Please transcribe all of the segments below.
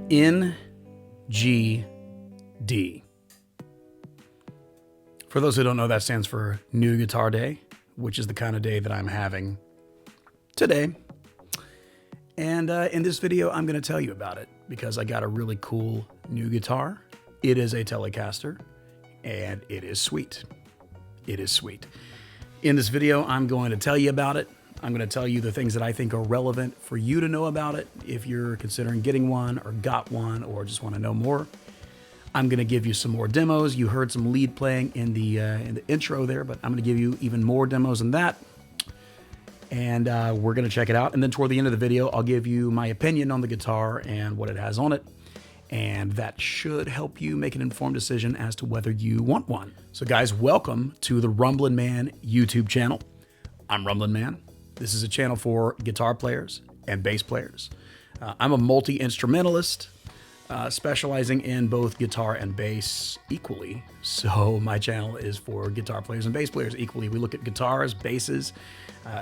NGD. For those who don't know, that stands for New Guitar Day, which is the kind of day that I'm having today. And in this video, I'm going to tell you about it because I got a really cool new guitar. It is a Telecaster, and it is sweet. It is sweet. In this video, I'm going to tell you about it. I'm going to tell you the things that I think are relevant for you to know about it if you're considering getting one or got one or just want to know more. I'm going to give you some more demos. You heard some lead playing in the intro there, but I'm going to give you even more demos than that. And we're going to check it out. And then toward the end of the video, I'll give you my opinion on the guitar and what it has on it. And that should help you make an informed decision as to whether you want one. So guys, welcome to the Rumblin' Man YouTube channel. I'm Rumblin' Man. This is a channel for guitar players and bass players. I'm a multi-instrumentalist, specializing in both guitar and bass equally. So my channel is for guitar players and bass players equally. We look at guitars, basses,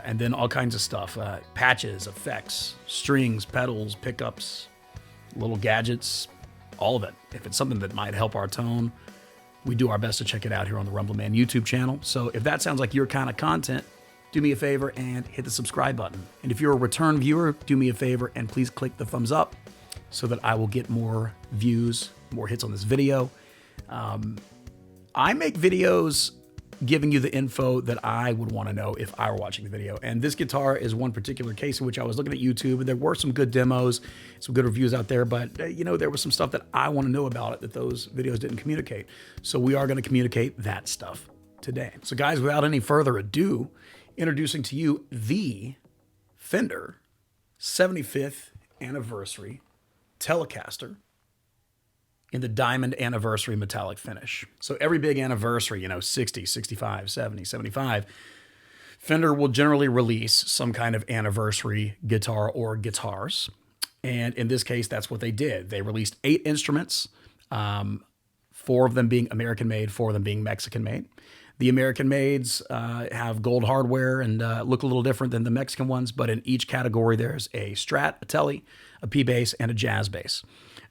and then all kinds of stuff. Patches, effects, strings, pedals, pickups, little gadgets, all of it. If it's something that might help our tone, we do our best to check it out here on the Rumblin' Man YouTube channel. So if that sounds like your kind of content, do me a favor and hit the subscribe button. And if you're a return viewer, do me a favor and please click the thumbs up so that I will get more views, more hits on this video. I make videos giving you the info that I would want to know if I were watching the video. And this guitar is one particular case in which I was looking at YouTube, and there were some good demos, some good reviews out there, but you know, there was some stuff that I want to know about it that those videos didn't communicate. So we are going to communicate that stuff today. So guys, without any further ado, introducing to you the Fender 75th anniversary Telecaster in the Diamond Anniversary metallic finish. So every big anniversary, you know, 60, 65, 70, 75, Fender will generally release some kind of anniversary guitar or guitars. And in this case, that's what they did. They released 8 instruments, 4 of them being American made, 4 of them being Mexican made. The American mades have gold hardware and look a little different than the Mexican ones, but in each category, there's a Strat, a Tele, a P-bass, and a Jazz bass.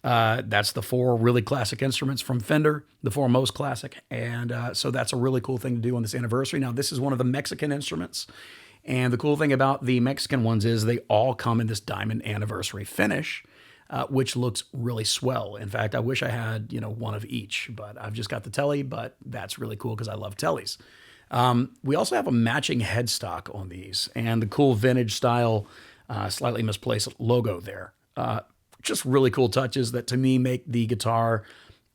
That's the 4 really classic instruments from Fender, the 4 most classic. And so that's a really cool thing to do on this anniversary. Now, this is one of the Mexican instruments. And the cool thing about the Mexican ones is they all come in this Diamond Anniversary finish, which looks really swell. In fact, I wish I had, you know, one of each, but I've just got the Tele, but that's really cool because I love Teles. We also have a matching headstock on these and the cool vintage style, slightly misplaced logo there. Just really cool touches that to me make the guitar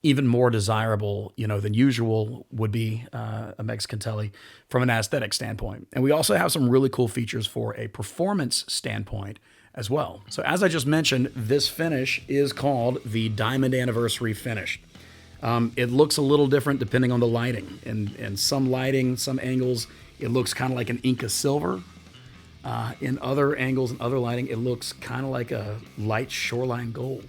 even more desirable, you know, than usual would be a Mexican Tele from an aesthetic standpoint. And we also have some really cool features for a performance standpoint as well. So as I just mentioned, this finish is called the Diamond Anniversary finish. It looks a little different depending on the lighting. In some lighting, some angles, it looks kind of like an Inca silver. In other angles and other lighting, it looks kind of like a light shoreline gold.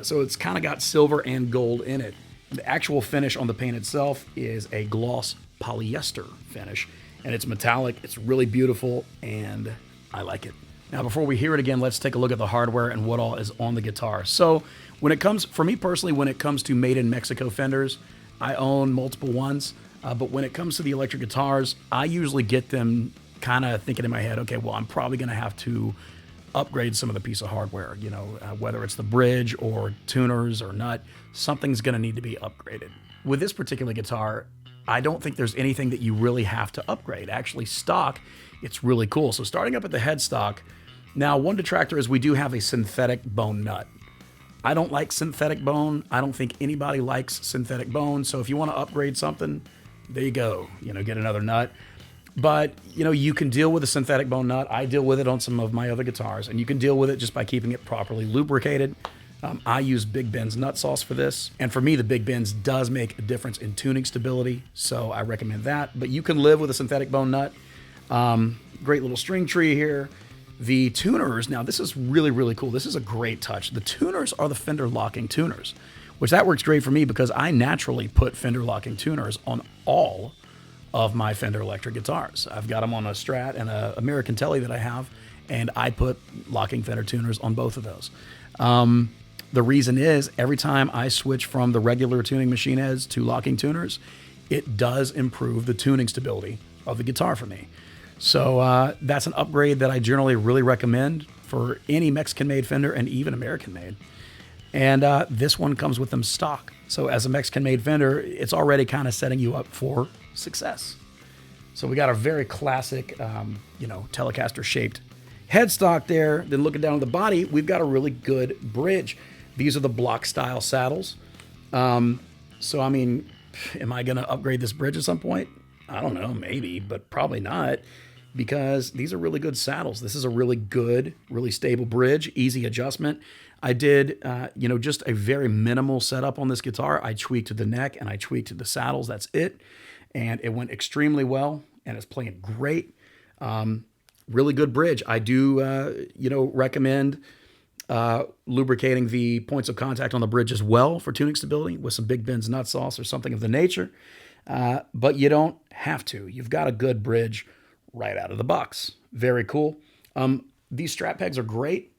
So it's kind of got silver and gold in it. The actual finish on the paint itself is a gloss polyester finish, and it's metallic. It's really beautiful, and I like it. Now, before we hear it again, let's take a look at the hardware and what all is on the guitar. So when it comes, for me personally, when it comes to made in Mexico Fenders, I own multiple ones, but when it comes to the electric guitars, I usually get them kind of thinking in my head, okay, well, I'm probably going to have to upgrade some of the piece of hardware, you know, whether it's the bridge or tuners or nut, something's going to need to be upgraded. With this particular guitar, I don't think there's anything that you really have to upgrade. Actually, stock, it's really cool. So starting up at the headstock, now one detractor is we do have a synthetic bone nut. I don't like synthetic bone. I don't think anybody likes synthetic bone. So if you want to upgrade something, there you go, you know, get another nut. But, you know, you can deal with a synthetic bone nut. I deal with it on some of my other guitars, and you can deal with it just by keeping it properly lubricated. I use Big Ben's nut sauce for this. And for me, the Big Ben's does make a difference in tuning stability, so I recommend that. But you can live with a synthetic bone nut. Great little string tree here. The tuners, now this is really, really cool. This is a great touch. The tuners are the Fender locking tuners, which that works great for me because I naturally put Fender locking tuners on all of my Fender electric guitars. I've got them on a Strat and an American Tele that I have, and I put locking Fender tuners on both of those. The reason is every time I switch from the regular tuning machine heads to locking tuners, it does improve the tuning stability of the guitar for me. So that's an upgrade that I generally really recommend for any Mexican-made Fender and even American-made. And this one comes with them stock. So as a Mexican-made Fender, it's already kind of setting you up for success. So we got a very classic, Telecaster-shaped headstock there. Then looking down at the body, we've got a really good bridge. These are the block-style saddles. So, I mean, am I going to upgrade this bridge at some point? I don't know, maybe, but probably not, because these are really good saddles. This is a really good, really stable bridge, easy adjustment. I did, just a very minimal setup on this guitar. I tweaked the neck and I tweaked the saddles. That's it. And it went extremely well, and it's playing great. Really good bridge. I do, recommend lubricating the points of contact on the bridge as well for tuning stability with some Big Ben's nut sauce or something of the nature. But you don't have to. You've got a good bridge right out of the box. Very cool. These strap pegs are great.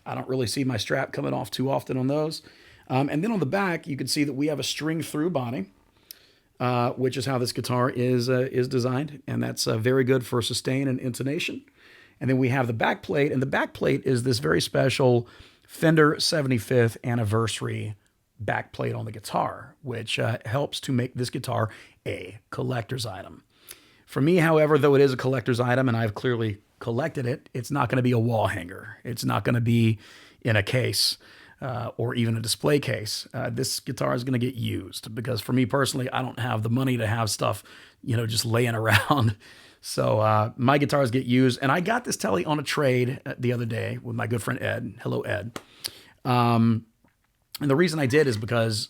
I don't really see my strap coming off too often on those. And then on the back, you can see that we have a string through body, which is how this guitar is designed. And that's very good for sustain and intonation. And then we have the back plate, and the back plate is this very special Fender 75th anniversary back plate on the guitar, which helps to make this guitar a collector's item. For me, however, though it is a collector's item and I've clearly collected it, it's not going to be a wall hanger. It's not going to be in a case or even a display case. This guitar is going to get used because for me personally, I don't have the money to have stuff, just laying around. So my guitars get used. And I got this Tele on a trade the other day with my good friend Ed. Hello, Ed. And the reason I did is because,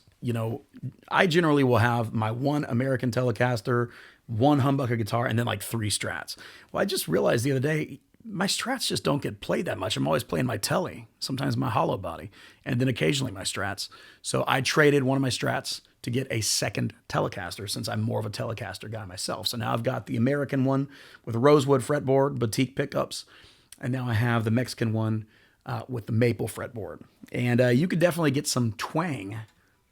I generally will have my one American Telecaster, one humbucker guitar, and then like 3 Strats. Well, I just realized the other day, my Strats just don't get played that much. I'm always playing my Tele, sometimes my hollow body, and then occasionally my Strats. So I traded one of my Strats to get a second Telecaster since I'm more of a Telecaster guy myself. So now I've got the American one with rosewood fretboard, boutique pickups, and now I have the Mexican one with the maple fretboard. And you could definitely get some twang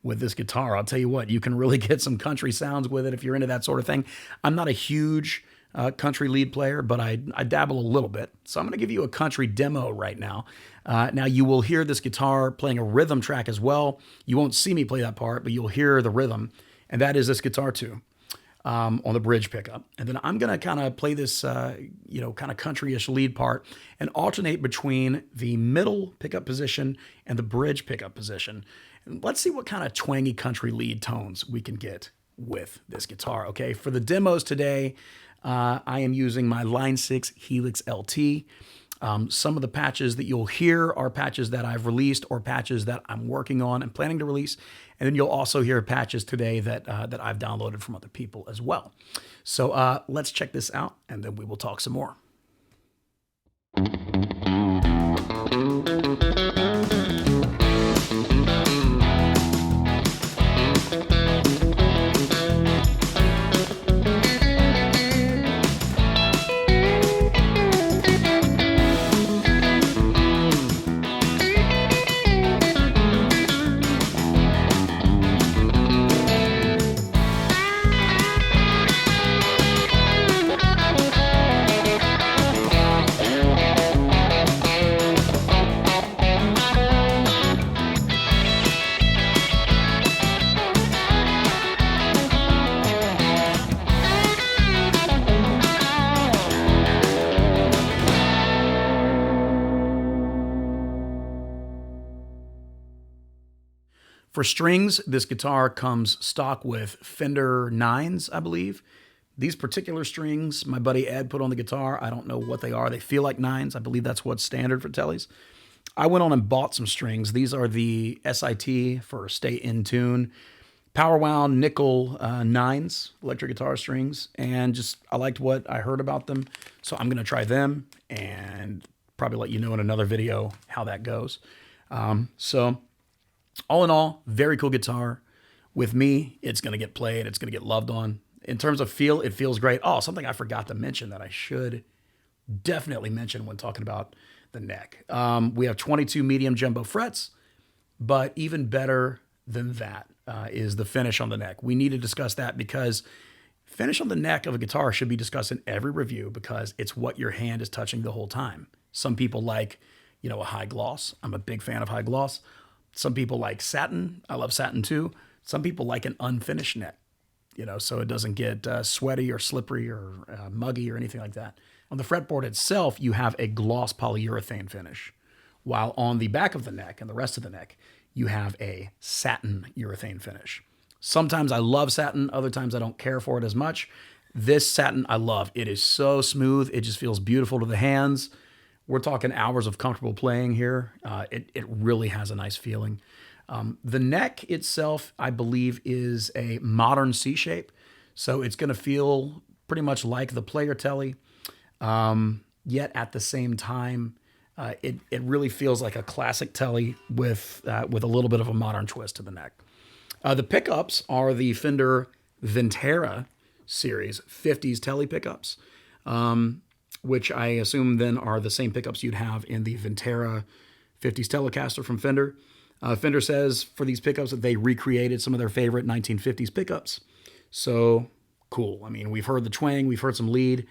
with this guitar. I'll tell you what, you can really get some country sounds with it if you're into that sort of thing. I'm not a huge country lead player, but I dabble a little bit. So I'm going to give you a country demo right now. Now you will hear this guitar playing a rhythm track as well. You won't see me play that part, but you'll hear the rhythm. And that is this guitar too, on the bridge pickup. And then I'm going to kind of play this, kind of country-ish lead part and alternate between the middle pickup position and the bridge pickup position. And let's see what kind of twangy country lead tones we can get with this guitar. Okay, for the demos today, I am using my Line 6 Helix LT. Some of the patches that you'll hear are patches that I've released or patches that I'm working on and planning to release. And then you'll also hear patches today that I've downloaded from other people as well. So let's check this out, and then we will talk some more. For strings, this guitar comes stock with Fender 9s, I believe. These particular strings, my buddy Ed put on the guitar. I don't know what they are. They feel like 9s. I believe that's what's standard for Teles. I went on and bought some strings. These are the SIT for Stay In Tune Powerwound nickel 9s, electric guitar strings. And just, I liked what I heard about them. So I'm going to try them and probably let you know in another video how that goes. So all in all, very cool guitar. With me, it's going to get played. It's going to get loved on. In terms of feel, it feels great. Oh, something I forgot to mention that I should definitely mention when talking about the neck. We have 22 medium jumbo frets, But even better than that is the finish on the neck. We need to discuss that because finish on the neck of a guitar should be discussed in every review because it's what your hand is touching the whole time. Some people like, a high gloss. I'm a big fan of high gloss. Some people like satin. I love satin too. Some people like an unfinished neck, so it doesn't get sweaty or slippery or muggy or anything like that. On the fretboard itself, you have a gloss polyurethane finish, while on the back of the neck and the rest of the neck, you have a satin urethane finish. Sometimes I love satin, other times I don't care for it as much. This satin I love. It is so smooth. It just feels beautiful to the hands. We're talking hours of comfortable playing here. It really has a nice feeling. The neck itself, I believe, is a modern C shape. So it's going to feel pretty much like the player tele. Yet at the same time, it really feels like a classic tele with a little bit of a modern twist to the neck. The pickups are the Fender Ventera series 50s tele pickups, which I assume then are the same pickups you'd have in the Ventera 50s Telecaster from Fender. Fender says for these pickups that they recreated some of their favorite 1950s pickups. So cool. I mean, we've heard the twang, we've heard some lead,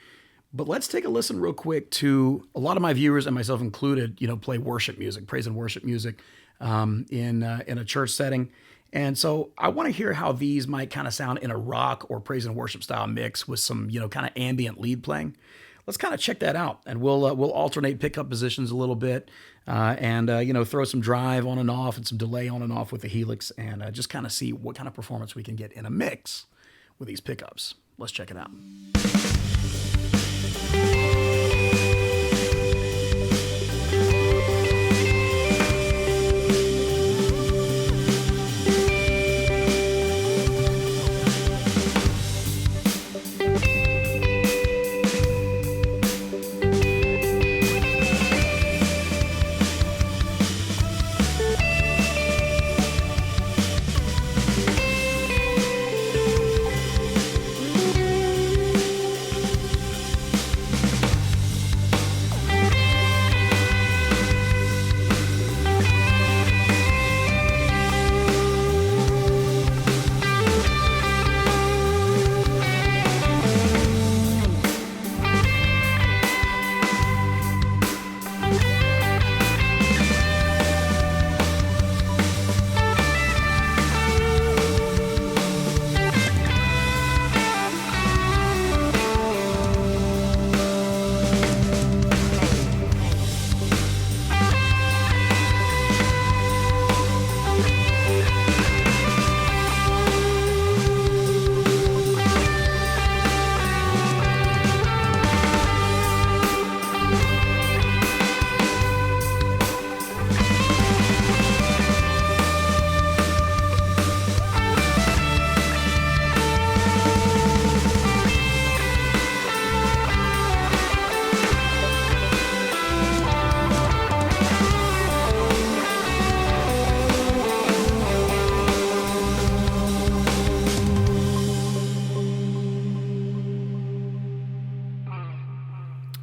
but let's take a listen real quick to a lot of my viewers and myself included, play worship music, praise and worship music in a church setting. And so I want to hear how these might kind of sound in a rock or praise and worship style mix with some, kind of ambient lead playing. Let's kind of check that out, and we'll alternate pickup positions a little bit, and throw some drive on and off and some delay on and off with the Helix, and just kind of see what kind of performance we can get in a mix with these pickups. Let's check it out.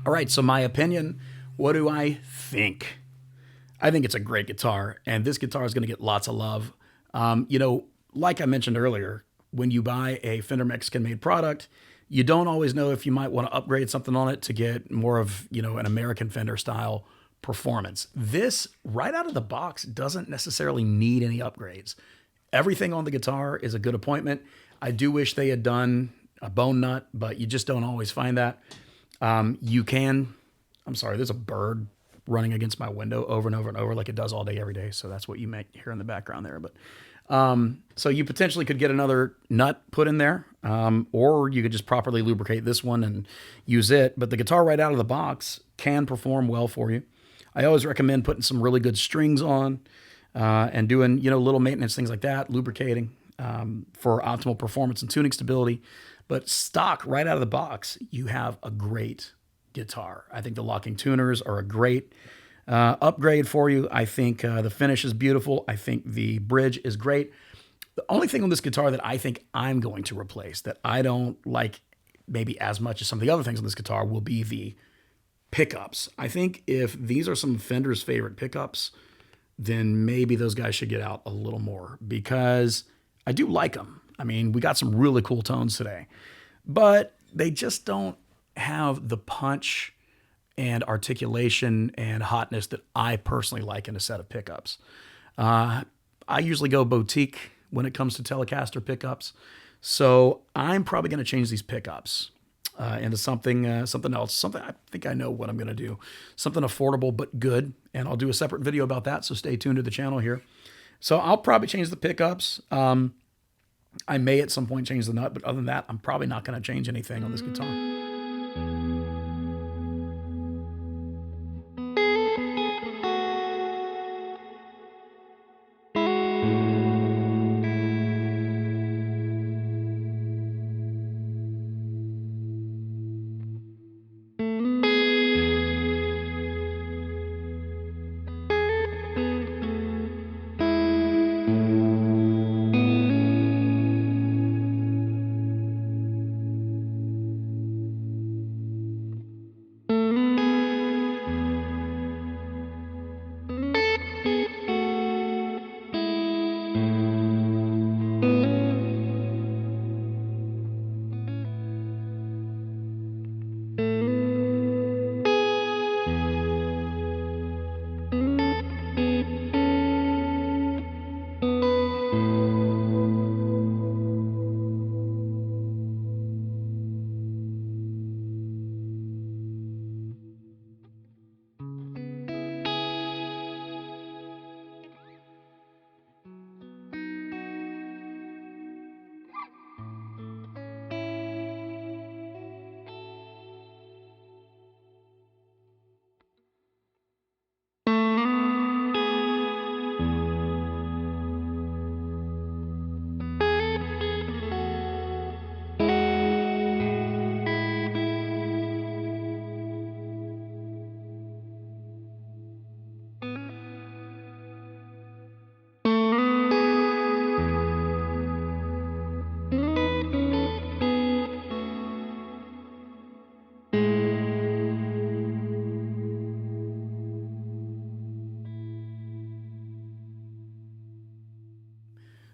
All right, so my opinion, what do I think? I think it's a great guitar, and this guitar is going to get lots of love. Like I mentioned earlier, when you buy a Fender Mexican-made product, you don't always know if you might want to upgrade something on it to get more of, an American Fender style performance. This, right out of the box, doesn't necessarily need any upgrades. Everything on the guitar is a good appointment. I do wish they had done a bone nut, but you just don't always find that. I'm sorry, there's a bird running against my window over and over and over like it does all day, every day. So that's what you might hear in the background there. But so you potentially could get another nut put in there, or you could just properly lubricate this one and use it. But the guitar right out of the box can perform well for you. I always recommend putting some really good strings on and doing, little maintenance, things like that, lubricating for optimal performance and tuning stability. But stock right out of the box, you have a great guitar. I think the locking tuners are a great upgrade for you. I think the finish is beautiful. I think the bridge is great. The only thing on this guitar that I think I'm going to replace that I don't like maybe as much as some of the other things on this guitar will be the pickups. I think if these are some Fender's favorite pickups, then maybe those guys should get out a little more, because I do like them. I mean, we got some really cool tones today, but they just don't have the punch and articulation and hotness that I personally like in a set of pickups. I usually go boutique when it comes to Telecaster pickups, so I'm probably going to change these pickups into something else. Something I think I know what I'm going to do. Something affordable but good, and I'll do a separate video about that, so stay tuned to the channel here. So I'll probably change the pickups. I may at some point change the nut, but other than that, I'm probably not going to change anything on this guitar.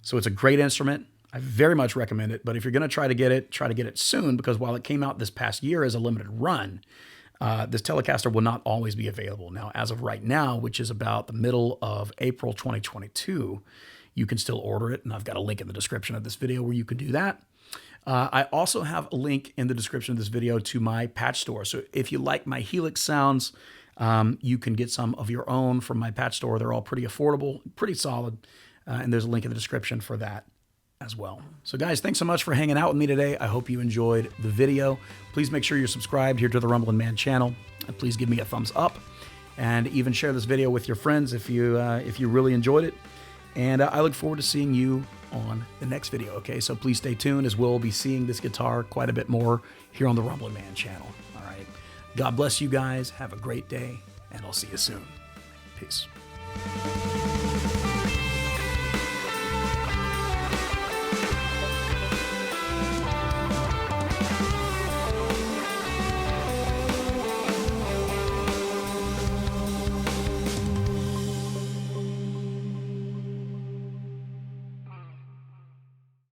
So it's a great instrument. I very much recommend it. But if you're going to try to get it soon, because while it came out this past year as a limited run, this Telecaster will not always be available. Now, as of right now, which is about the middle of April 2022, you can still order it. And I've got a link in the description of this video where you can do that. I also have a link in the description of this video to my patch store. So if you like my Helix sounds, you can get some of your own from my patch store. They're all pretty affordable, pretty solid. And there's a link in the description for that as well. So guys, thanks so much for hanging out with me today. I hope you enjoyed the video. Please make sure you're subscribed here to the Rumblin' Man channel. And please give me a thumbs up, and even share this video with your friends if you really enjoyed it. And I look forward to seeing you on the next video, okay? So please stay tuned, as we'll be seeing this guitar quite a bit more here on the Rumblin' Man channel, all right? God bless you guys. Have a great day, and I'll see you soon. Peace.